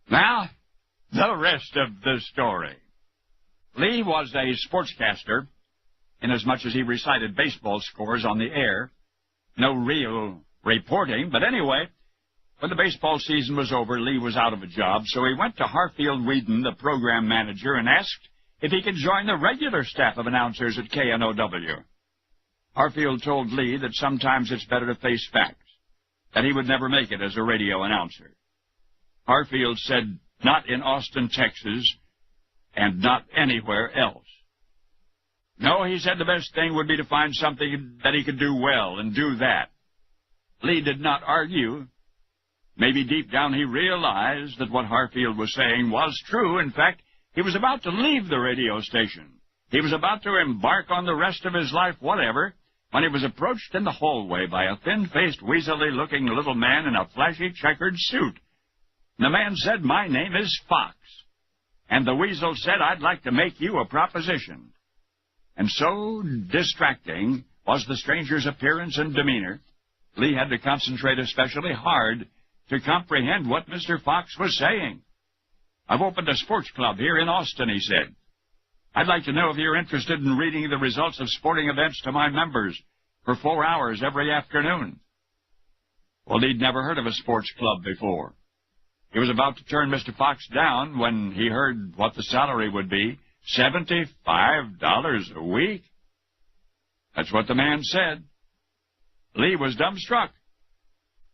Now, the rest of the story. Lee was a sportscaster, inasmuch as he recited baseball scores on the air. No real reporting, but anyway, when the baseball season was over, Lee was out of a job, so he went to Harfield Whedon, the program manager, and asked if he could join the regular staff of announcers at KNOW. Harfield told Lee that sometimes it's better to face facts, that he would never make it as a radio announcer. Harfield said, not in Austin, Texas, and not anywhere else. No, he said the best thing would be to find something that he could do well, and do that. Lee did not argue. Maybe deep down he realized that what Harfield was saying was true. In fact, he was about to leave the radio station. He was about to embark on the rest of his life, whatever, when he was approached in the hallway by a thin-faced, weaselly-looking little man in a flashy checkered suit. The man said, "My name is Fox." And the weasel said, "I'd like to make you a proposition." And so distracting was the stranger's appearance and demeanor, Lee had to concentrate especially hard to comprehend what Mr. Fox was saying. "I've opened a sports club here in Austin," he said. "I'd like to know if you're interested in reading the results of sporting events to my members for 4 hours every afternoon." Well, he'd never heard of a sports club before. He was about to turn Mr. Fox down when he heard what the salary would be, $75 a week. That's what the man said. Lee was dumbstruck.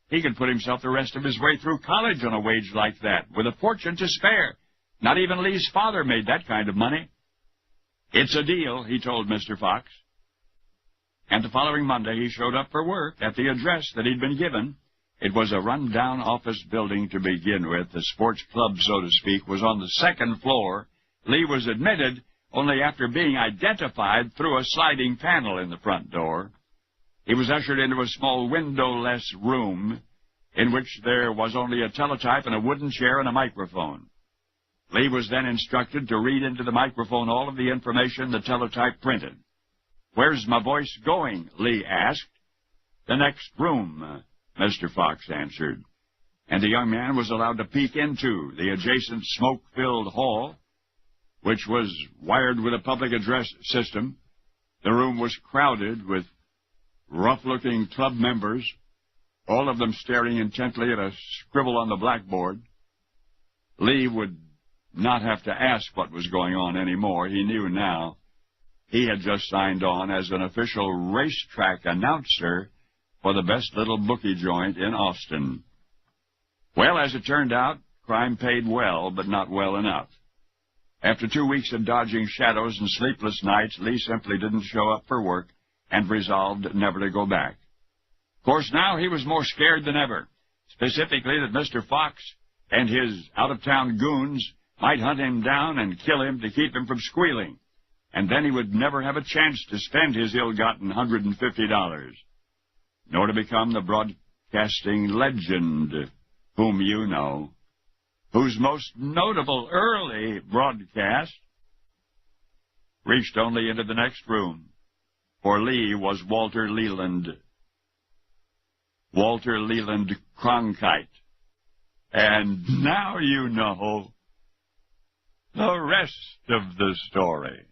He could put himself the rest of his way through college on a wage like that, with a fortune to spare. Not even Lee's father made that kind of money. "It's a deal," he told Mr. Fox. And the following Monday he showed up for work at the address that he'd been given. It was a run-down office building to begin with. The sports club, so to speak, was on the second floor. Lee was admitted only after being identified through a sliding panel in the front door. He was ushered into a small windowless room in which there was only a teletype and a wooden chair and a microphone. Lee was then instructed to read into the microphone all of the information the teletype printed. "Where's my voice going?" Lee asked. "The next room," Mr. Fox answered. And the young man was allowed to peek into the adjacent smoke-filled hall, which was wired with a public address system. The room was crowded with rough-looking club members, all of them staring intently at a scribble on the blackboard. Lee would not have to ask what was going on anymore. He knew now. He had just signed on as an official racetrack announcer for the best little bookie joint in Austin. Well, as it turned out, crime paid well, but not well enough. After 2 weeks of dodging shadows and sleepless nights, Lee simply didn't show up for work and resolved never to go back. Of course, now he was more scared than ever, specifically that Mr. Fox and his out-of-town goons might hunt him down and kill him to keep him from squealing, and then he would never have a chance to spend his ill-gotten $150, nor to become the broadcasting legend whom you know, whose most notable early broadcast reached only into the next room. For Lee was Walter Leland Cronkite. And now you know the rest of the story.